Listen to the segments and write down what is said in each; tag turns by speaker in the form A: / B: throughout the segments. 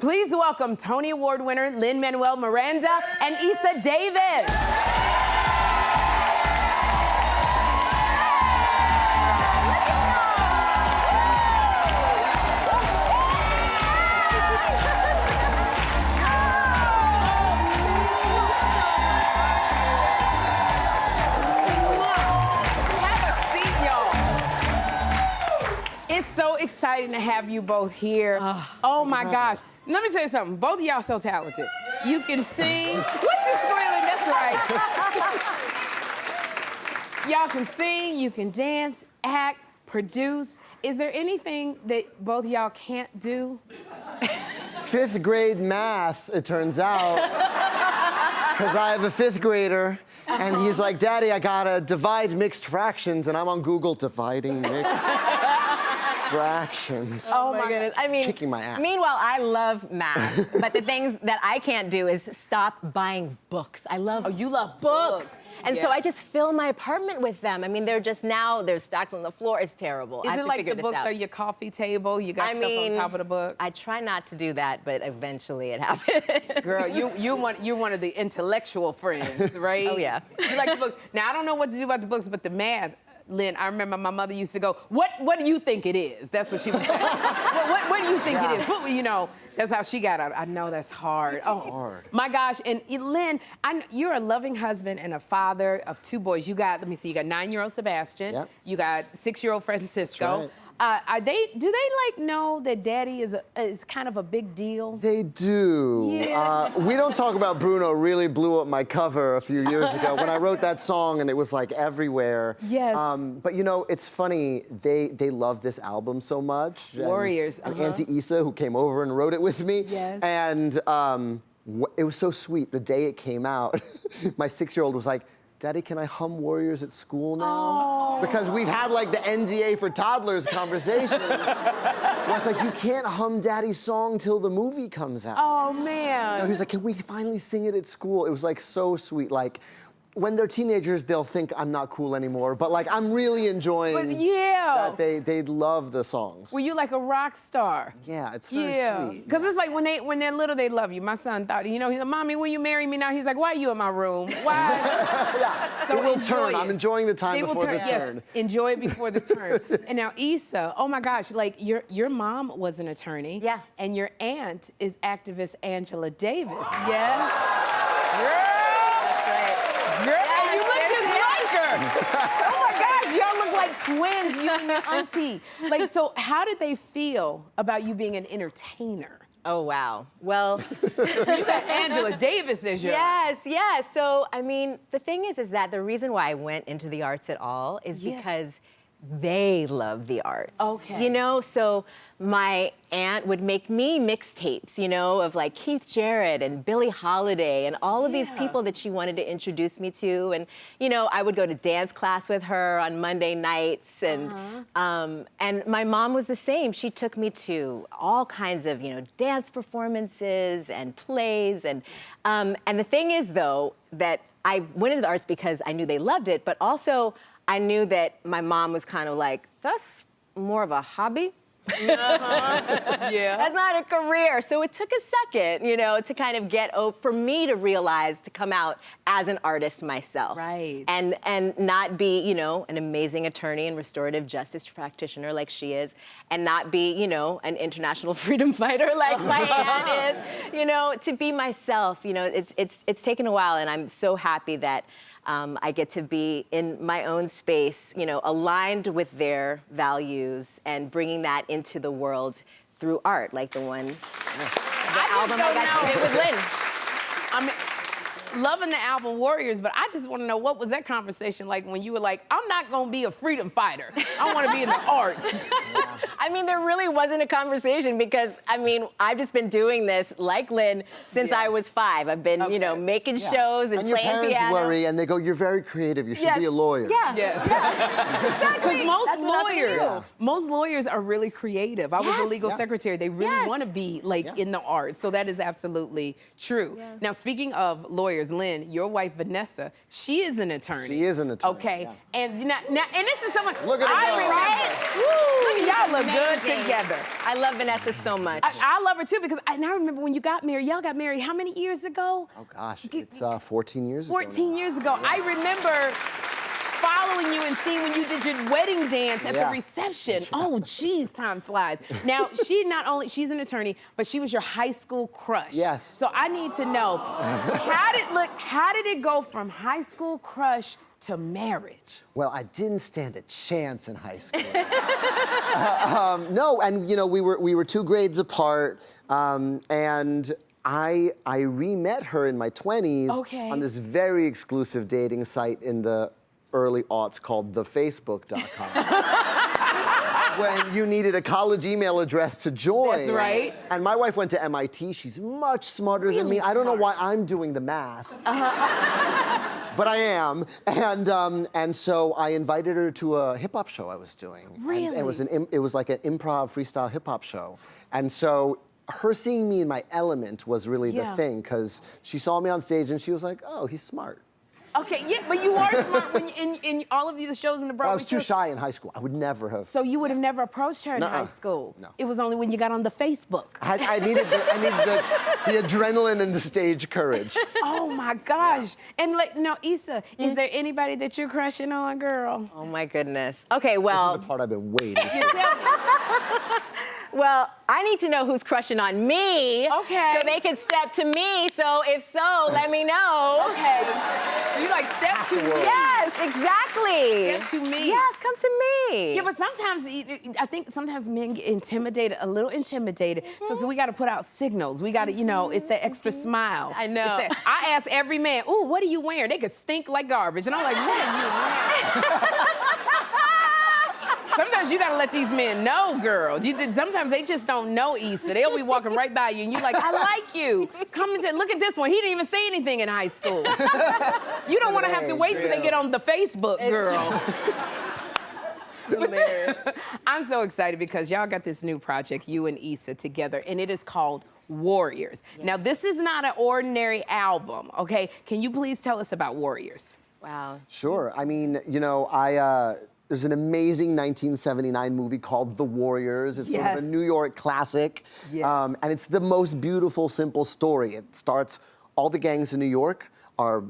A: Please welcome Tony Award winner Lin-Manuel Miranda and Eisa Davis. It's so exciting to have you both here. Oh my gosh. Let me tell you something. Both of y'all so talented. You can sing. What's your squealing? That's right. Y'all can sing, you can dance, act, produce. Is there anything that both of y'all can't do?
B: 5th grade math, it turns out. Because I have a 5th grader, and he's like, Daddy, I gotta divide mixed fractions, and I'm on Google dividing mixed fractions.
C: Oh my goodness. I mean,
B: kicking my ass.
C: Meanwhile, I love math, but the things that I can't do is stop buying books. I love
A: you love books.
C: And so I just fill my apartment with them. I mean, they're just now, there's stacks on the floor. It's terrible.
A: Is it like the books are your coffee table? You got stuff on top of the books?
C: I try not to do that, but eventually it happens.
A: Girl, you're one of the intellectual friends, right?
C: Oh, yeah.
A: You like the books. Now, I don't know what to do about the books, but the math, Lynn, I remember my mother used to go, what do you think it is? That's what she would say. what do you think it is? You know, that's how she got out. I know that's hard.
B: It's hard.
A: My gosh. And Lynn, you're a loving husband and a father of 2 boys. You got, let me see, you got 9-year-old Sebastian. Yep. You got 6-year-old Francisco.
B: Right.
A: Do they know that Daddy is kind of a big deal?
B: They do.
A: Yeah.
B: We Don't Talk About Bruno really blew up my cover a few years ago when I wrote that song, and it was like everywhere.
A: Yes.
B: But you know, it's funny, they love this album so much.
A: Warriors.
B: And Auntie Issa, who came over and wrote it with me.
A: Yes.
B: And it was so sweet. The day it came out, my 6-year-old was like, Daddy, can I hum Warriors at school now?
A: Oh.
B: Because we've had like the NDA for toddlers conversation. Where it's like, you can't hum Daddy's song till the movie comes out.
A: Oh, man.
B: So he's like, can we finally sing it at school? It was like so sweet. Like, when they're teenagers, they'll think I'm not cool anymore. But like, I'm really enjoying that they love the songs.
A: Were you like a rock star?
B: Yeah, it's very sweet.
A: Because it's like when they're little, they love you. My son thought, you know, he's like, Mommy, will you marry me now? He's like, why are you in my room? Why?
B: Yeah,
A: so
B: it will turn. I'm enjoying the time before the turn.
A: Yes, enjoy it before the turn. And now Issa, oh my gosh, like your mom was an attorney.
C: Yeah.
A: And your aunt is activist Angela Davis. Yes. Girl. Girl, and you look just like her. Oh my gosh, y'all look like twins, you and your auntie. Like, so how did they feel about you being an entertainer?
C: Oh, wow. Well,
A: you got Angela Davis as your...
C: Yes. So, I mean, the thing is that the reason why I went into the arts at all is because they love the arts.
A: Okay.
C: You know, so my aunt would make me mixtapes, you know, of like Keith Jarrett and Billie Holiday and all of these people that she wanted to introduce me to. And, you know, I would go to dance class with her on Monday nights. And and my mom was the same. She took me to all kinds of, you know, dance performances and plays. And the thing is, though, that I went into the arts because I knew they loved it, but also I knew that my mom was kind of like, that's more of a hobby.
A: Yeah.
C: That's not a career. So it took a second, you know, to kind of get for me to realize to come out as an artist myself.
A: Right.
C: And not be, you know, an amazing attorney and restorative justice practitioner like she is, and not be, you know, an international freedom fighter like my aunt is. You know, to be myself, you know, it's taken a while, and I'm so happy that I get to be in my own space, you know, aligned with their values and bringing that into the world through art, like the album I got to do with Lynn.
A: I mean, loving the album Warriors, but I just want to know, what was that conversation like when you were like, I'm not going to be a freedom fighter. I want to be in the arts.
C: I mean, there really wasn't a conversation because, I mean, I've just been doing this, like Lynn, since I was 5. I've been, you know, making shows and playing piano.
B: And your parents worry, and they go, you're very creative. You should be a lawyer.
C: Yeah.
A: Yes.
C: Exactly.
A: Because most lawyers are really creative. I was a legal secretary. They really want to be, like, in the arts. So that is absolutely true. Yeah. Now, speaking of lawyers, Lynn, your wife, Vanessa, she is an attorney.
B: She is an attorney.
A: Okay. And now, and this is someone...
B: Look at her go.
A: Look at y'all look good
C: amazing.
A: together.
C: I love Vanessa so much.
A: I love her too because I now remember when you got married. Y'all got married how many years ago?
B: Oh gosh, it's 14 years ago.
A: 14 years ago. I remember following you and seeing when you did your wedding dance at the reception. Oh, geez, time flies. Now, she's an attorney, but she was your high school crush.
B: Yes.
A: So I need to know, how did it go from high school crush to marriage?
B: Well, I didn't stand a chance in high school. No, and you know, we were 2 grades apart, and I re-met her in my 20s on this very exclusive dating site in the early aughts called thefacebook.com. When you needed a college email address to join.
A: That's right.
B: And my wife went to MIT. She's much smarter than me. I don't know why I'm doing the math. But I am. And so I invited her to a hip hop show I was doing.
A: Really?
B: And it was like an improv freestyle hip hop show. And so her seeing me in my element was really the thing, because she saw me on stage and she was like, oh, he's smart.
A: Okay, yeah, but you are smart when in all of the shows in the Broadway
B: I was too shy in high school. I would never have.
A: So you would have never approached her in high school?
B: No.
A: It was only when you got on the Facebook.
B: I needed the adrenaline and the stage courage.
A: Oh my gosh. And like, now, Issa, is there anybody that you're crushing on, girl?
C: Oh my goodness. Okay, well.
B: This is the part I've been waiting for.
C: Well, I need to know who's crushing on me.
A: Okay.
C: So they can step to me. So if so, let me know.
A: Okay. So you like step to me?
C: Yes, exactly.
A: Step to me.
C: Yes, come to me.
A: Yeah, but sometimes, I think sometimes men get intimidated, a little intimidated. So we got to put out signals. We got to, you know, it's that extra smile.
C: I know.
A: I ask every man, ooh, what are you wearing? They could stink like garbage. And I'm like, what are you wearing? Sometimes you gotta let these men know, girl. Sometimes they just don't know Issa. They'll be walking right by you and you're like, I like you. Come and look at this one. He didn't even say anything in high school. You don't wanna have to wait till they get on the Facebook, girl. I'm so excited because y'all got this new project, you and Issa together, and it is called Warriors. Yeah. Now, this is not an ordinary album, okay? Can you please tell us about Warriors?
C: Wow.
B: Sure. I mean, you know, there's an amazing 1979 movie called The Warriors. It's sort of a New York classic.
A: Yes.
B: And it's the most beautiful, simple story. It starts, all the gangs in New York are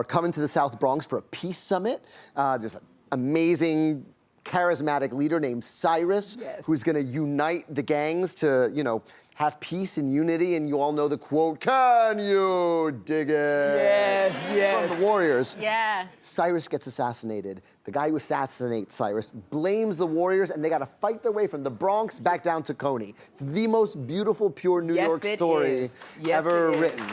B: coming to the South Bronx for a peace summit. There's an amazing, charismatic leader named Cyrus, who's gonna unite the gangs to, you know, have peace and unity, and you all know the quote, can you dig it?
A: Yes, yes.
B: From The Warriors.
C: Yeah.
B: Cyrus gets assassinated. The guy who assassinates Cyrus blames the Warriors, and they gotta fight their way from the Bronx back down to Coney. It's the most beautiful, pure New York story ever written.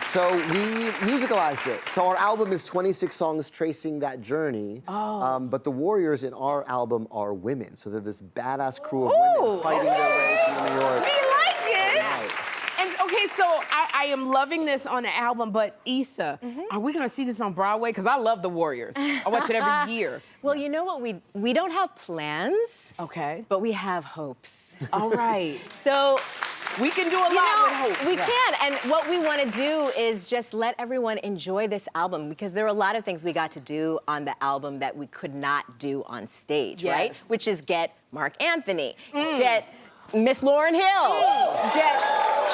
B: So we musicalized it. So our album is 26 songs tracing that journey. But the Warriors in our album are women. So they're this badass crew of women fighting their way through New York.
A: We like it. And okay, so I am loving this on the album, but Issa, are we gonna see this on Broadway? Because I love the Warriors. I watch it every year.
C: Well, you know what? We don't have plans.
A: Okay.
C: But we have hopes.
A: All right.
C: So
A: we can do a lot with hopes.
C: We can, and what we want to do is just let everyone enjoy this album, because there are a lot of things we got to do on the album that we could not do on stage, right? Which is get Marc Anthony, get Miss Lauryn Hill, get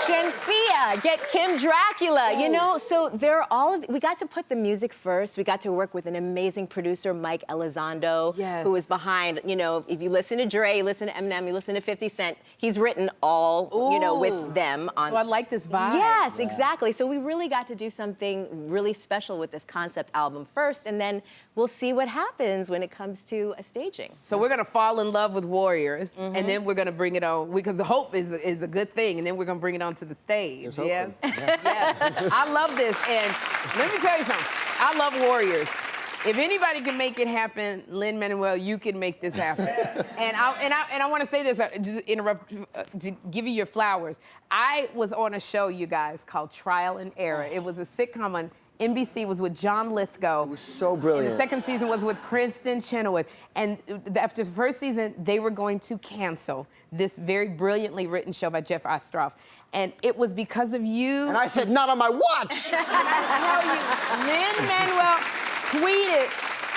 C: Shensia, get Kim Dracula, you know? So there are we got to put the music first. We got to work with an amazing producer, Mike Elizondo, who is behind, you know, if you listen to Dre, you listen to Eminem, you listen to 50 Cent, he's written all, you know, with them on.
A: So I like this vibe.
C: Yes, exactly. So we really got to do something really special with this concept album first, and then we'll see what happens when it comes to a staging.
A: So we're gonna fall in love with Warriors, and then we're gonna bring it on, because the hope is a good thing, and then we're gonna bring it onto the stage. Yes? Yes. I love this, and let me tell you something. I love Warriors. If anybody can make it happen, Lin-Manuel, you can make this happen. and I want to say this, just interrupt to give you your flowers. I was on a show, you guys, called Trial and Error. It was a sitcom on NBC, was with John Lithgow.
B: It was so brilliant.
A: And the second season was with Kristen Chenoweth. And after the first season, they were going to cancel this very brilliantly written show by Jeff Ostroff. And it was because of you.
B: And I said, not on my watch!
A: And I tell you, Lin-Manuel tweeted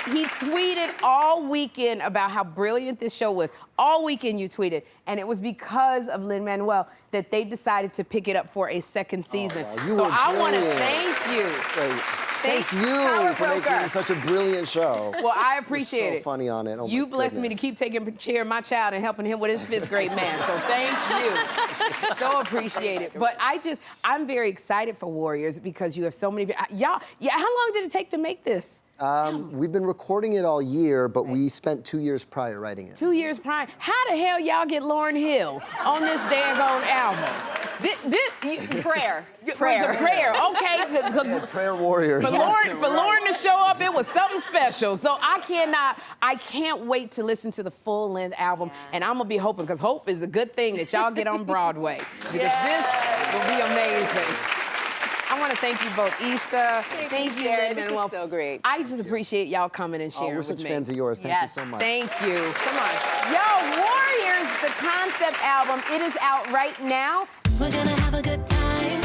A: He tweeted all weekend about how brilliant this show was. All weekend you tweeted. And it was because of Lin-Manuel that they decided to pick it up for a second season.
B: Oh, wow. You
A: so
B: were
A: I want to
B: brilliant.
A: thank you.
B: Great. Thank you
A: Power
B: for
A: broker.
B: making such a brilliant show.
A: Well, I appreciate
B: You're
A: it.
B: so funny on it. Oh,
A: You
B: my
A: blessed me to
B: goodness.
A: keep taking care of my child and helping him with his 5th grade math. So thank you. So appreciate it. But I'm very excited for Warriors because you have so many. Y'all, how long did it take to make this?
B: We've been recording it all year, but we spent 2 years prior writing it.
A: 2 years prior. How the hell y'all get Lauryn Hill on this daggone album?
C: Prayer.
A: Was a prayer, okay.
B: Prayer Warriors.
A: For Lauryn to show up, it was something special. So I can't wait to listen to the full-length album. And I'm gonna be hoping, because hope is a good thing that y'all get on Broadway. Because this will be amazing. I want to thank you both, Issa. Thank you,
C: Sherri.
A: Lin-Manuel.
C: This is so great.
A: I just appreciate y'all coming and sharing
B: We're
A: with
B: such
A: me.
B: fans of yours. Thank you so much.
A: Thank you. Come on. Yo, Warriors, the concept album, it is out right now.
D: We're gonna have a good time.